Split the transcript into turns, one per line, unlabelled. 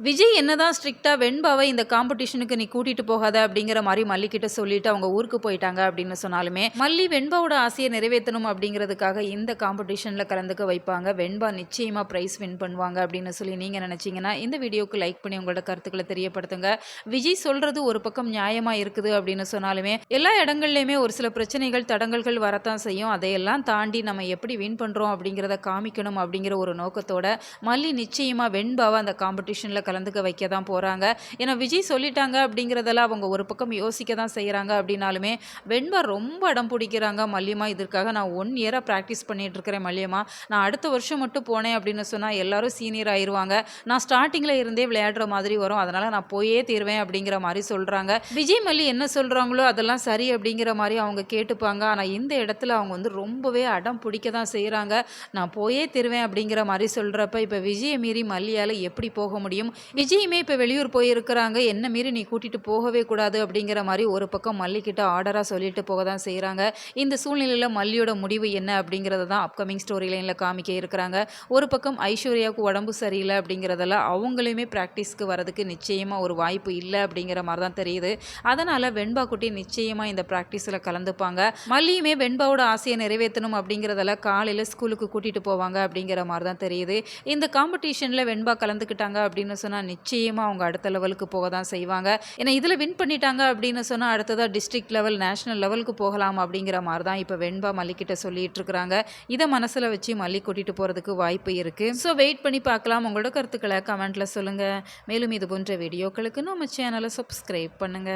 விஜய் என்னதான் ஸ்ட்ரிக்ட்டா வெண்பாவை இந்த காம்படிஷனுக்கு நீ கூட்டிட்டு போகாத அப்படிங்கிற மாரி மல்லி கிட்ட சொல்லிட்டு அவங்க ஊருக்கு போயிட்டாங்க அப்படின்னு சொன்னாலுமே, மல்லி வெண்பாவோட ஆசைய நிறைவேத்தணும் அப்படிங்கிறதுக்காக இந்த காம்படிஷன்ல கலந்துக்க வைப்பாங்க. வெண்பா நிச்சயமா பிரைஸ் வின் பண்ணுவாங்க அப்படின்னு சொல்லி நீங்க நினைச்சீங்கன்னா, இந்த வீடியோக்கு லைக் பண்ணி உங்களோட கருத்துக்கள தெரியப்படுத்துங்க. விஜய் சொல்றது ஒரு பக்கம் நியாயமா இருக்குது அப்படின்னு சொன்னாலுமே, எல்லா இடங்கள்லயுமே ஒரு சில பிரச்சனைகள், தடங்கல்கள் வரத்தான் செய்யும். அதையெல்லாம் தாண்டி நம்ம எப்படி வின் பண்றோம் அப்படிங்கிறத காமிக்கணும் அப்படிங்கிற ஒரு நோக்கத்தோட, மல்லி நிச்சயமா வெண்பாவ அந்த காம்படிஷன்ல கலந்துக்க வைக்க தான் போறாங்க. ஏன்னா விஜய் சொல்லிட்டாங்க அப்படிங்கிறதெல்லாம் அவங்க ஒரு பக்கம் யோசிக்க தான் செய்றாங்க அப்படின்னாலுமே, வெண்பா ரொம்ப அடம் பிடிக்கிறாங்க. மல்லியம்மா இதற்காக நான் 1 இயரா பிராக்டிஸ் பண்ணிட்டு இருக்கிறேன் மல்லியம்மா. நான் அடுத்த வருஷம் மட்டும் போனேன் அப்படின்னு சொன்னா எல்லாரும் சீனியர் ஆயிருவாங்க. நான் ஸ்டார்ட்டிங்ல இருந்தே விளையாடுற மாதிரி வரும். அதனால நான் போயே தீருவேன் அப்படிங்கிற மாரி சொல்றாங்க. விஜய் மல்லி என்ன சொல்றாங்களோ அதெல்லாம் சரி அப்படிங்கிற மாரி அவங்க கேட்டுப்பாங்க. ஆனா இந்த இடத்துல அவங்க வந்து ரொம்பவே அடம் பிடிக்க தான் செய்றாங்க. நான் போயே தீருவேன் அப்படிங்கிற மாரி சொல்றப்ப, இப்ப விஜய மீறி மல்லியால எப்படி போக முடியும்? விஜயுமே இப்ப வெளியூர் போயிருக்கிறாங்க. என்ன மீறி நீ கூட்டிட்டு போகவே கூடாது அப்படிங்கிற மாரி ஒரு பக்கம் மல்லிகிட்ட ஆர்டரா சொல்லிட்டு போக தான் செய்றாங்க. இந்த சூழ்நிலையில மல்லியோட முடிவு என்ன அப்படிங்கிறத தான் அப்கமிங் ஸ்டோரி லைன்ல காமிக்க இருக்கிறாங்க. ஒரு பக்கம் ஐஸ்வர்யாவுக்கு உடம்பு சரியில்ல அப்படிங்கிறதால அவங்களுமே பிராக்டிஸ்க்கு வரதுக்கு நிச்சயமா ஒரு வாய்ப்பு இல்ல அப்படிங்கிற மாரி தான் தெரியுது. அதனால வெண்பா குட்டி நிச்சயமா இந்த பிராக்டிஸ்ல கலந்துப்பாங்க. மல்லியுமே வெண்பாவோட ஆசைய நிறைவேத்தணும் அப்படிங்கிறதால காலையில ஸ்கூலுக்கு கூட்டிட்டு போவாங்க அப்படிங்கிற மாரி தான் தெரியுது. இந்த காம்படிஷன்ல வெண்பா கலந்துக்கிட்டாங்க அப்படின்னு சொன்னா நிச்சயமா அவங்க அடுத்த லெவலுக்கு போக தான் செய்வாங்க. ஏன்னா இதில வின் பண்ணிட்டாங்க அப்படின்னு சொன்னா அடுத்ததா டிஸ்ட்ரிக்ட் லெவல், நேஷனல் லெவலுக்கு போகலாம் அப்படிங்கிற மாரி தான் இப்ப வெண்பா மல்லிகிட்ட சொல்லிட்டு இருக்கிறாங்க. இத மனசுல வச்சு மல்லி கூட்டிட்டு போறதுக்கு வாய்ப்பு இருக்கு. ஸோ வெயிட் பண்ணி பார்க்கலாம். உங்களோட கருத்துக்கள கமெண்ட்ல சொல்லுங்க. மேலும் இது போன்ற வீடியோக்களுக்கு நம்ம சேனலை சப்ஸ்கிரைப் பண்ணுங்க.